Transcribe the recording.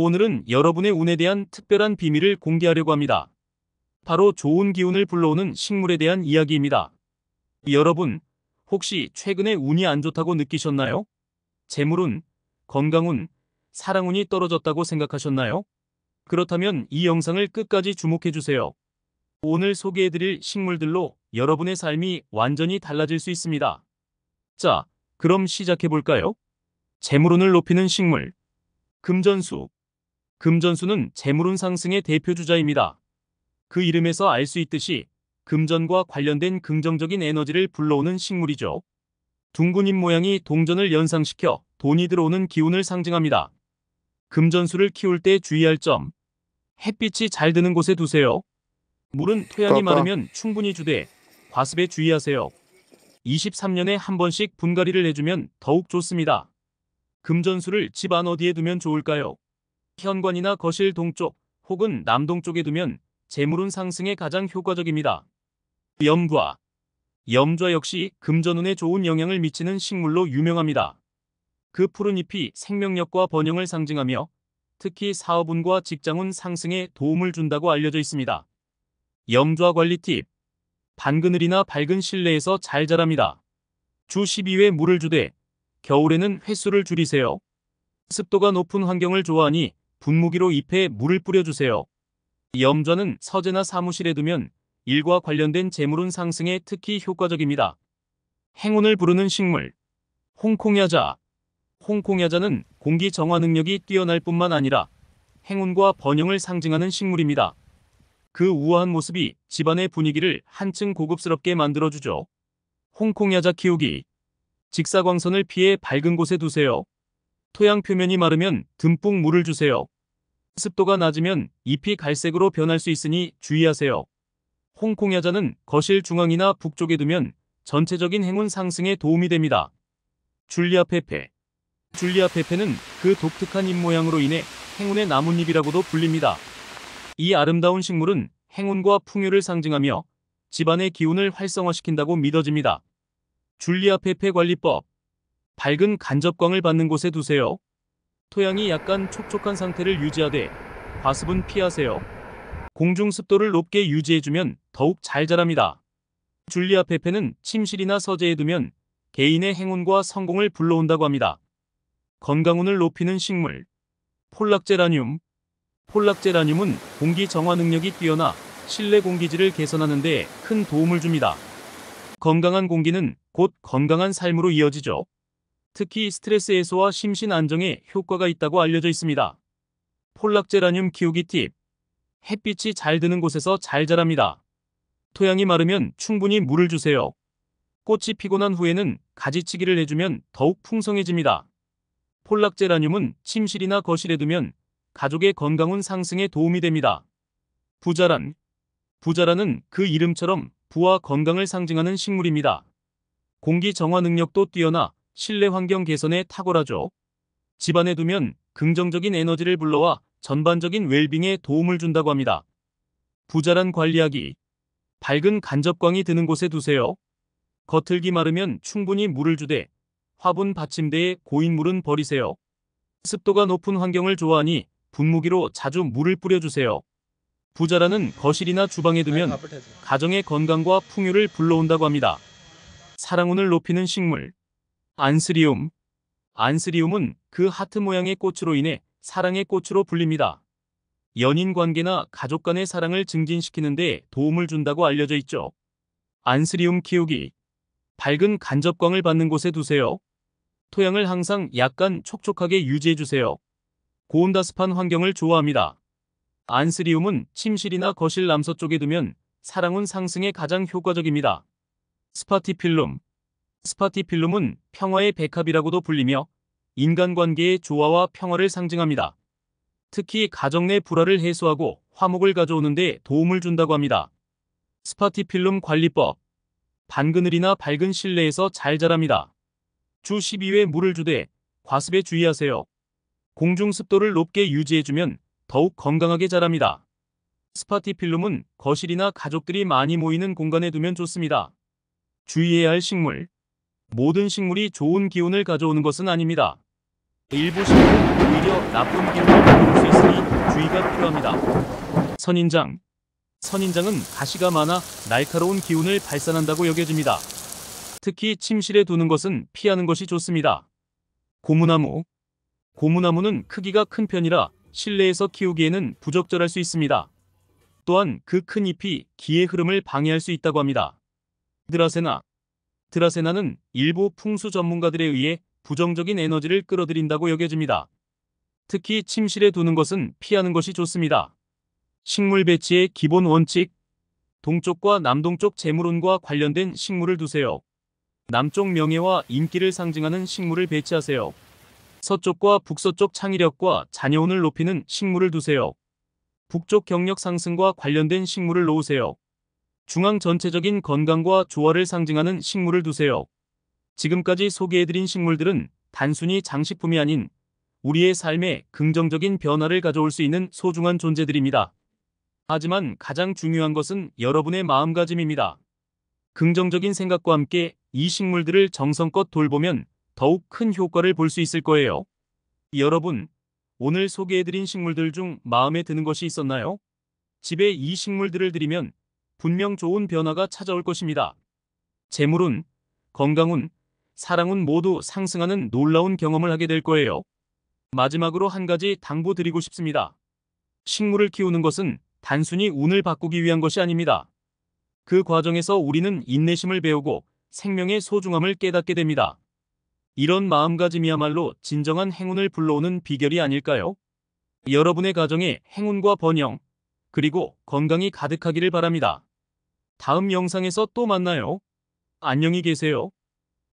오늘은 여러분의 운에 대한 특별한 비밀을 공개하려고 합니다. 바로 좋은 기운을 불러오는 식물에 대한 이야기입니다. 여러분, 혹시 최근에 운이 안 좋다고 느끼셨나요? 재물운, 건강운, 사랑운이 떨어졌다고 생각하셨나요? 그렇다면 이 영상을 끝까지 주목해주세요. 오늘 소개해드릴 식물들로 여러분의 삶이 완전히 달라질 수 있습니다. 자, 그럼 시작해볼까요? 재물운을 높이는 식물. 금전수. 금전수는 재물운 상승의 대표주자입니다. 그 이름에서 알 수 있듯이 금전과 관련된 긍정적인 에너지를 불러오는 식물이죠. 둥근 잎 모양이 동전을 연상시켜 돈이 들어오는 기운을 상징합니다. 금전수를 키울 때 주의할 점. 햇빛이 잘 드는 곳에 두세요. 물은 토양이 마르면 충분히 주되 과습에 주의하세요. 23년에 한 번씩 분갈이를 해주면 더욱 좋습니다. 금전수를 집 안 어디에 두면 좋을까요? 현관이나 거실 동쪽 혹은 남동쪽에 두면 재물운 상승에 가장 효과적입니다. 염좌. 염좌 역시 금전운에 좋은 영향을 미치는 식물로 유명합니다. 그 푸른 잎이 생명력과 번영을 상징하며 특히 사업운과 직장운 상승에 도움을 준다고 알려져 있습니다. 염좌 관리 팁. 반그늘이나 밝은 실내에서 잘 자랍니다. 주 12회 물을 주되 겨울에는 횟수를 줄이세요. 습도가 높은 환경을 좋아하니 분무기로 잎에 물을 뿌려주세요. 염좌는 서재나 사무실에 두면 일과 관련된 재물운 상승에 특히 효과적입니다. 행운을 부르는 식물. 홍콩야자. 홍콩야자는 공기 정화 능력이 뛰어날 뿐만 아니라 행운과 번영을 상징하는 식물입니다. 그 우아한 모습이 집안의 분위기를 한층 고급스럽게 만들어주죠. 홍콩야자 키우기. 직사광선을 피해 밝은 곳에 두세요. 토양 표면이 마르면 듬뿍 물을 주세요. 습도가 낮으면 잎이 갈색으로 변할 수 있으니 주의하세요. 홍콩야자는 거실 중앙이나 북쪽에 두면 전체적인 행운 상승에 도움이 됩니다. 줄리아 페페. 줄리아 페페는 그 독특한 잎 모양으로 인해 행운의 나뭇잎이라고도 불립니다. 이 아름다운 식물은 행운과 풍요를 상징하며 집안의 기운을 활성화시킨다고 믿어집니다. 줄리아 페페 관리법. 밝은 간접광을 받는 곳에 두세요. 토양이 약간 촉촉한 상태를 유지하되 과습은 피하세요. 공중 습도를 높게 유지해주면 더욱 잘 자랍니다. 줄리아 페페는 침실이나 서재에 두면 개인의 행운과 성공을 불러온다고 합니다. 건강운을 높이는 식물. 폴락제라늄. 폴락제라늄은 공기 정화 능력이 뛰어나 실내 공기질을 개선하는 데 큰 도움을 줍니다. 건강한 공기는 곧 건강한 삶으로 이어지죠. 특히 스트레스 해소와 심신 안정에 효과가 있다고 알려져 있습니다. 폴락제라늄 키우기 팁. 햇빛이 잘 드는 곳에서 잘 자랍니다. 토양이 마르면 충분히 물을 주세요. 꽃이 피고 난 후에는 가지치기를 해주면 더욱 풍성해집니다. 폴락제라늄은 침실이나 거실에 두면 가족의 건강운 상승에 도움이 됩니다. 부자란. 부자란은 그 이름처럼 부와 건강을 상징하는 식물입니다. 공기 정화 능력도 뛰어나 실내 환경 개선에 탁월하죠. 집안에 두면 긍정적인 에너지를 불러와 전반적인 웰빙에 도움을 준다고 합니다. 부자란 관리하기. 밝은 간접광이 드는 곳에 두세요. 겉흙이 마르면 충분히 물을 주되 화분 받침대에 고인 물은 버리세요. 습도가 높은 환경을 좋아하니 분무기로 자주 물을 뿌려주세요. 부자란은 거실이나 주방에 두면 가정의 건강과 풍요를 불러온다고 합니다. 사랑운을 높이는 식물. 안스리움. 안스리움은 그 하트 모양의 꽃으로 인해 사랑의 꽃으로 불립니다. 연인 관계나 가족 간의 사랑을 증진시키는 데 도움을 준다고 알려져 있죠. 안스리움 키우기. 밝은 간접광을 받는 곳에 두세요. 토양을 항상 약간 촉촉하게 유지해주세요. 고온다습한 환경을 좋아합니다. 안스리움은 침실이나 거실 남서쪽에 두면 사랑운 상승에 가장 효과적입니다. 스파티필룸. 스파티필룸은 평화의 백합이라고도 불리며 인간관계의 조화와 평화를 상징합니다. 특히 가정 내 불화를 해소하고 화목을 가져오는 데 도움을 준다고 합니다. 스파티필룸 관리법. 반그늘이나 밝은 실내에서 잘 자랍니다. 주 12회 물을 주되 과습에 주의하세요. 공중 습도를 높게 유지해주면 더욱 건강하게 자랍니다. 스파티필룸은 거실이나 가족들이 많이 모이는 공간에 두면 좋습니다. 주의해야 할 식물. 모든 식물이 좋은 기운을 가져오는 것은 아닙니다. 일부 식물은 오히려 나쁜 기운을 가져올 수 있습니다. 필요합니다. 선인장. 선인장은 가시가 많아 날카로운 기운을 발산한다고 여겨집니다. 특히 침실에 두는 것은 피하는 것이 좋습니다. 고무나무. 고무나무는 크기가 큰 편이라 실내에서 키우기에는 부적절할 수 있습니다. 또한 그 큰 잎이 기의 흐름을 방해할 수 있다고 합니다. 드라세나. 드라세나는 일부 풍수 전문가들에 의해 부정적인 에너지를 끌어들인다고 여겨집니다. 특히 침실에 두는 것은 피하는 것이 좋습니다. 식물 배치의 기본 원칙. 동쪽과 남동쪽 재물운과 관련된 식물을 두세요. 남쪽 명예와 인기를 상징하는 식물을 배치하세요. 서쪽과 북서쪽 창의력과 자녀운을 높이는 식물을 두세요. 북쪽 경력 상승과 관련된 식물을 놓으세요. 중앙 전체적인 건강과 조화를 상징하는 식물을 두세요. 지금까지 소개해드린 식물들은 단순히 장식품이 아닌 우리의 삶에 긍정적인 변화를 가져올 수 있는 소중한 존재들입니다. 하지만 가장 중요한 것은 여러분의 마음가짐입니다. 긍정적인 생각과 함께 이 식물들을 정성껏 돌보면 더욱 큰 효과를 볼 수 있을 거예요. 여러분, 오늘 소개해드린 식물들 중 마음에 드는 것이 있었나요? 집에 이 식물들을 들이면 분명 좋은 변화가 찾아올 것입니다. 재물운, 건강운, 사랑운 모두 상승하는 놀라운 경험을 하게 될 거예요. 마지막으로 한 가지 당부드리고 싶습니다. 식물을 키우는 것은 단순히 운을 바꾸기 위한 것이 아닙니다. 그 과정에서 우리는 인내심을 배우고 생명의 소중함을 깨닫게 됩니다. 이런 마음가짐이야말로 진정한 행운을 불러오는 비결이 아닐까요? 여러분의 가정에 행운과 번영, 그리고 건강이 가득하기를 바랍니다. 다음 영상에서 또 만나요. 안녕히 계세요.